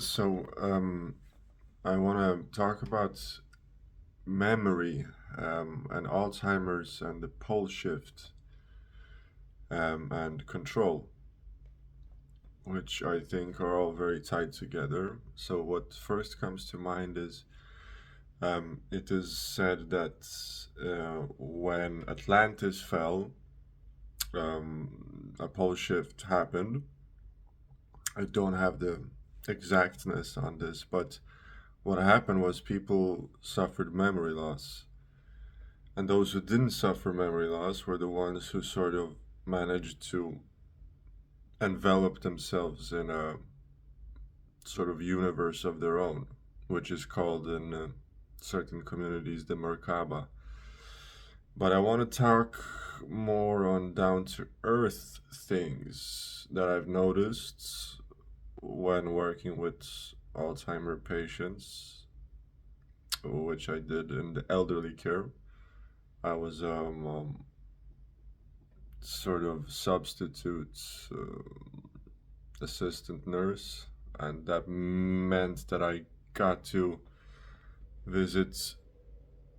So, I want to talk about memory and Alzheimer's and the pole shift and control, which I think are all very tied together. So, what first comes to mind is it is said that when Atlantis fell, a pole shift happened. I don't have the exactness on this, but what happened was people suffered memory loss. And those who didn't suffer memory loss were the ones who sort of managed to envelop themselves in a sort of universe of their own, which is called in certain communities the Merkaba. But I want to talk more on down to earth things that I've noticed when working with Alzheimer patients, which I did in the elderly care. I was sort of substitute assistant nurse, and that meant that I got to visit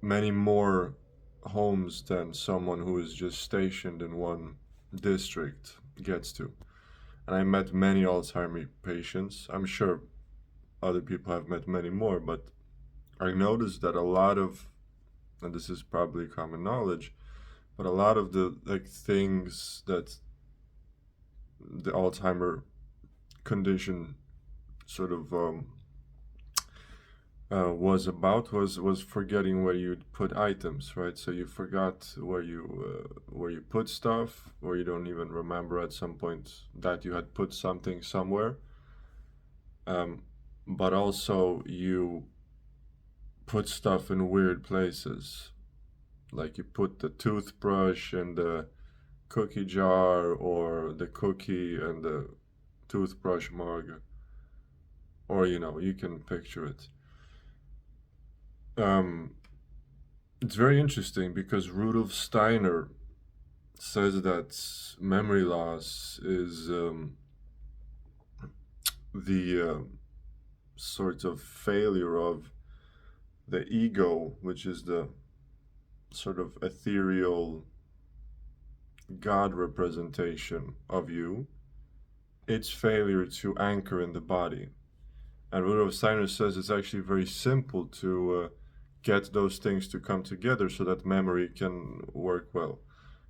many more homes than someone who is just stationed in one district gets to. And I met many Alzheimer patients. I'm sure other people have met many more, but I noticed that a lot of, and this is probably common knowledge, but a lot of the like things that the Alzheimer condition sort of was forgetting where you'd put items, right? So you forgot where you put stuff, or you don't even remember at some point that you had put something somewhere. Um, but also you put stuff in weird places, like you put the toothbrush in the cookie jar, or the cookie and the toothbrush mug, or you can picture it. Um, it's very interesting because Rudolf Steiner says that memory loss is the sort of failure of the ego, which is the sort of ethereal God representation of you, its failure to anchor in the body. And Rudolf Steiner says it's actually very simple to get those things to come together so that memory can work well.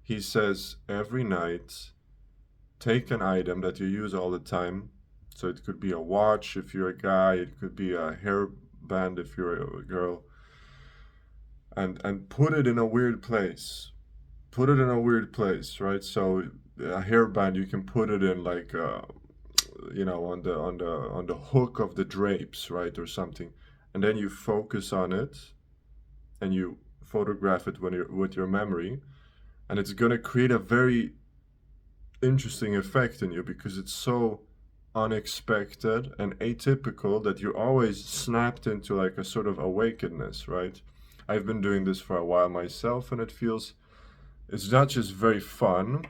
He says every night, take an item that you use all the time. So it could be a watch if you're a guy, it could be a hairband if you're a girl, and put it in a weird place. Put it in a weird place, right? So a hairband, you can put it in like on the hook of the drapes, right, or something, and then you focus on it and you photograph it when you're with your memory, and it's gonna create a very interesting effect in you because it's so unexpected and atypical that you're always snapped into like a sort of awakeness, right? I've been doing this for a while myself, and it's not just very fun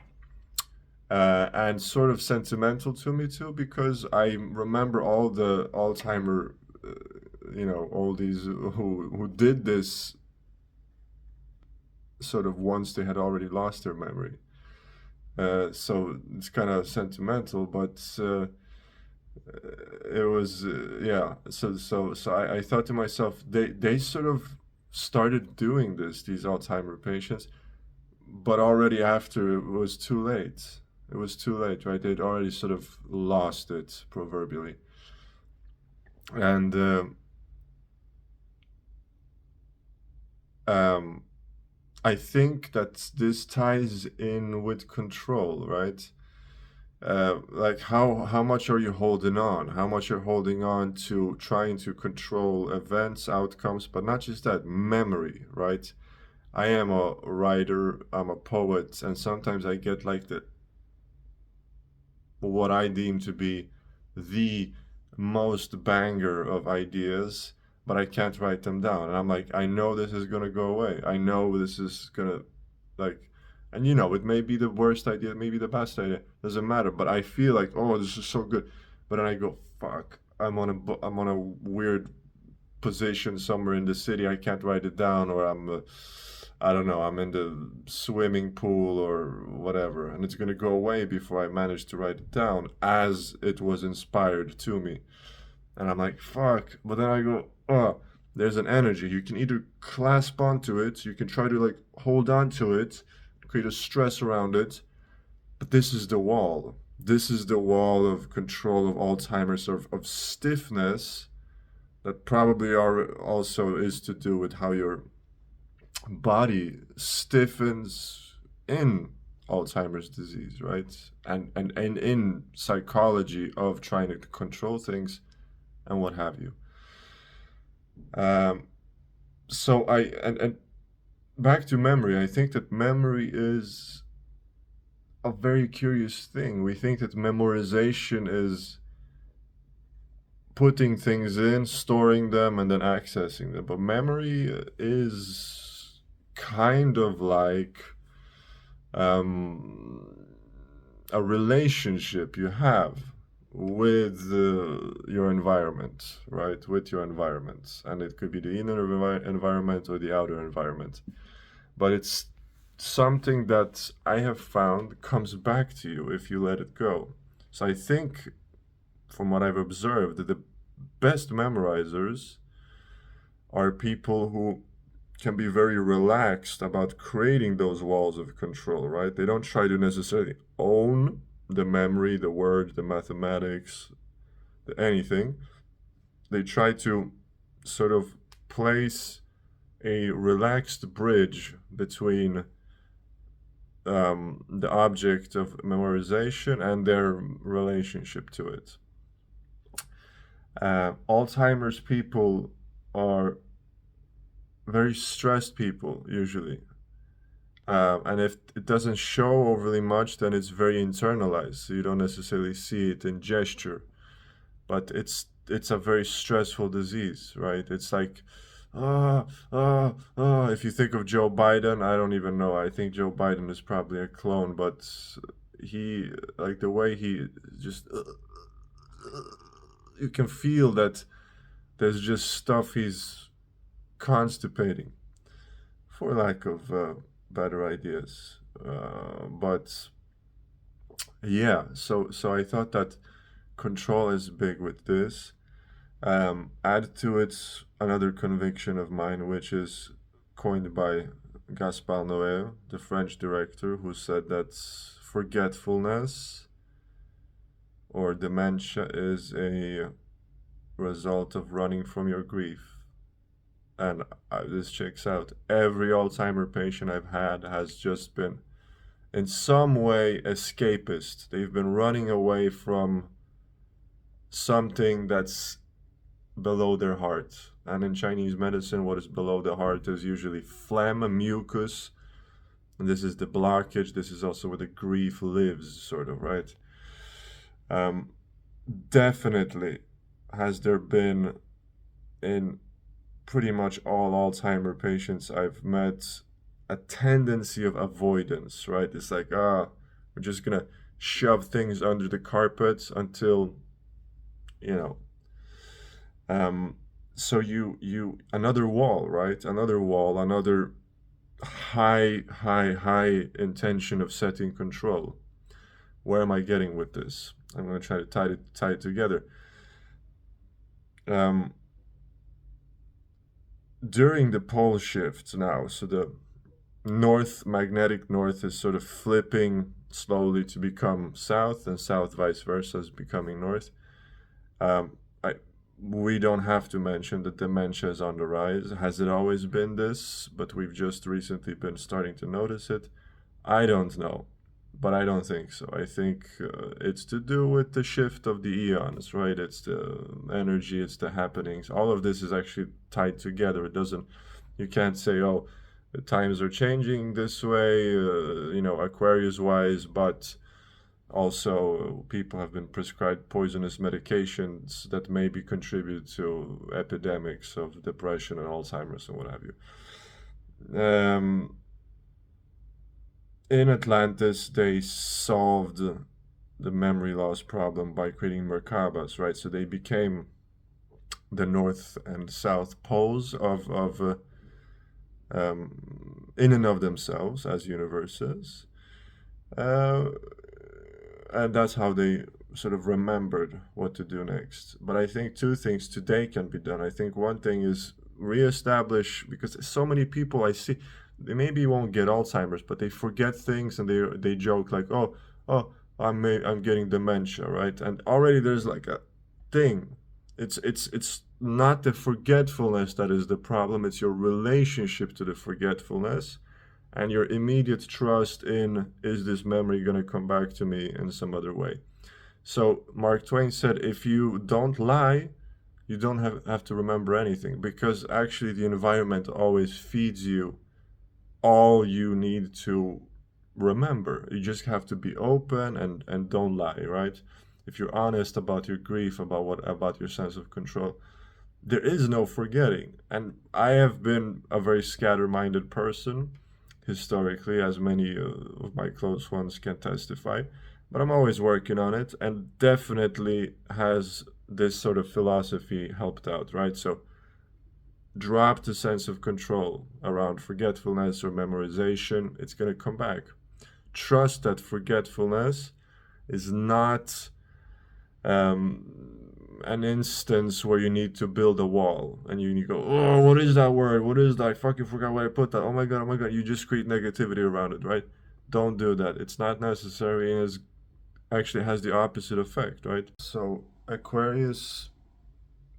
and sort of sentimental to me too, because I remember all the Alzheimer, all these who did this sort of once they had already lost their memory. So it's kind of sentimental, but it was yeah. So I thought to myself, they sort of started doing this, these Alzheimer patients, but already after it was too late. It was too late, right? They'd already sort of lost it, proverbially. And um, I think that this ties in with control, right? Like how much are you holding on? How much you're holding on to trying to control events, outcomes, but not just that, memory, right? I am a writer, I'm a poet, and sometimes I get like the what I deem to be the most banger of ideas, but I can't write them down. And I'm like, I know this is gonna go away. I know this is gonna like, and it may be the worst idea, maybe the best idea, doesn't matter. But I feel like, oh, this is so good. But then I go, fuck, I'm on a weird position somewhere in the city. I can't write it down, or I don't know, I'm in the swimming pool or whatever, and it's gonna go away before I manage to write it down as it was inspired to me. And I'm like, fuck. But then I go, oh, there's an energy. You can either clasp onto it, you can try to like hold on to it, create a stress around it, but this is the wall. This is the wall of control of Alzheimer's, of stiffness that probably are also is to do with how your body stiffens in Alzheimer's disease, right? And in psychology of trying to control things and what have you. Um, so and back to memory, I think that memory is a very curious thing. We think that memorization is putting things in, storing them, and then accessing them. But memory is kind of like um, a relationship you have with your environment, right? With your environment. And it could be the inner environment or the outer environment. But it's something that I have found comes back to you if you let it go. So I think, from what I've observed, that the best memorizers are people who can be very relaxed about creating those walls of control, right? They don't try to necessarily own the memory, the words, the mathematics, anything. They try to sort of place a relaxed bridge between the object of memorization and their relationship to it. Alzheimer's people are very stressed people usually. And if it doesn't show overly much, then it's very internalized. So you don't necessarily see it in gesture, but it's a very stressful disease, right? It's like, if you think of Joe Biden, I don't even know. I think Joe Biden is probably a clone, but he, like the way he just, you can feel that there's just stuff he's constipating, for lack of better ideas. But yeah, so I thought that control is big with this. Add to it another conviction of mine, which is coined by Gaspar Noé, the French director, who said that forgetfulness or dementia is a result of running from your grief. And this checks out. Every Alzheimer patient I've had has just been, in some way, escapist. They've been running away from something that's below their heart. And in Chinese medicine, what is below the heart is usually phlegm, mucus. And this is the blockage. This is also where the grief lives, sort of, right? Definitely has there been, in pretty much all Alzheimer patients I've met, a tendency of avoidance, right? It's like, we're just gonna shove things under the carpet until, you know. So you another wall, right? Another wall, another high intention of setting control. Where am I getting with this? I'm gonna try to tie it together. During the pole shift now, so the magnetic north is sort of flipping slowly to become south, and south vice versa is becoming north. We don't have to mention that dementia is on the rise. Has it always been this, but we've just recently been starting to notice it? I don't know, but I don't think so. I think it's to do with the shift of the eons, right? It's the energy, it's the happenings. All of this is actually tied together. You can't say, oh, the times are changing this way, Aquarius wise, but also people have been prescribed poisonous medications that maybe contribute to epidemics of depression and Alzheimer's and what have you. In Atlantis, they solved the memory loss problem by creating Merkabas, right? So they became the north and south poles of in and of themselves as universes, uh, and that's how they sort of remembered what to do next. But I think two things today can be done. I think one thing is reestablish, because so many people I see, they maybe won't get Alzheimer's, but they forget things and they joke like, oh, I'm getting dementia, right? And already there's like a thing. It's not the forgetfulness that is the problem. It's your relationship to the forgetfulness and your immediate trust in, is this memory going to come back to me in some other way? So Mark Twain said, if you don't lie, you don't have to remember anything, because actually the environment always feeds you all you need to remember. You just have to be open and don't lie, right? If you're honest about your grief, about your sense of control, there is no forgetting. And I have been a very scatter-minded person historically, as many of my close ones can testify. But I'm always working on it, and definitely has this sort of philosophy helped out, right? So drop the sense of control around forgetfulness or memorization. It's going to come back. Trust that forgetfulness is not um, an instance where you need to build a wall and you go, oh, what is that word? What is that? I fucking forgot where I put that. Oh my God, oh my God. You just create negativity around it, right? Don't do that. It's not necessary, and it actually has the opposite effect, right? So Aquarius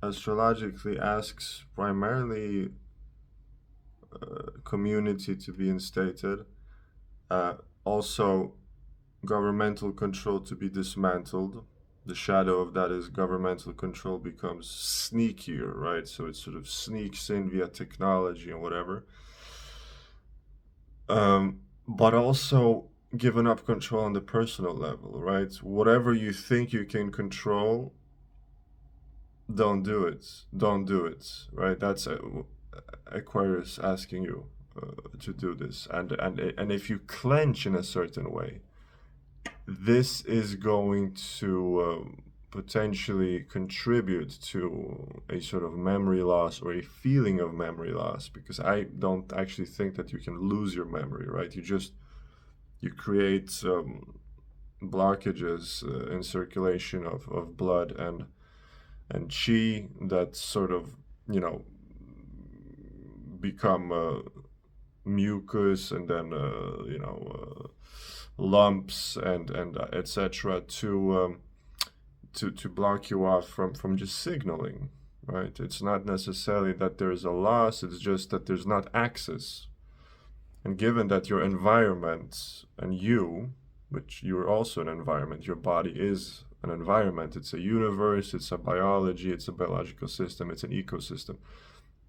astrologically asks primarily community to be instated, also governmental control to be dismantled. The shadow of that is governmental control becomes sneakier, right? So it sort of sneaks in via technology and whatever. But also giving up control on the personal level, right? Whatever you think you can control, don't do it. Don't do it, right? That's Aquarius asking you to do this. And if you clench in a certain way, this is going to potentially contribute to a sort of memory loss or a feeling of memory loss, because I don't actually think that you can lose your memory, right? You create blockages in circulation of blood and chi that sort of, you know, become mucus, and then lumps and etc. To block you off from just signaling, right? It's not necessarily that there's a loss, it's just that there's not access. And given that your environment and you, which you're also an environment, your body is an environment, it's a universe, it's a biology, it's a biological system, it's an ecosystem.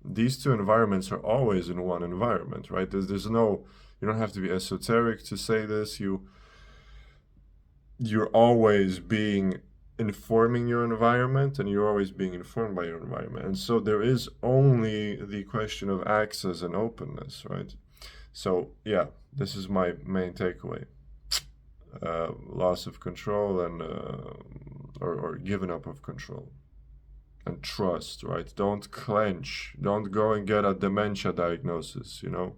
These two environments are always in one environment, right? There's no, you don't have to be esoteric to say this. You're always being informing your environment, and you're always being informed by your environment. And so there is only the question of access and openness, right? So yeah, this is my main takeaway. Loss of control and or giving up of control. And trust, right? Don't clench. Don't go and get a dementia diagnosis, you know?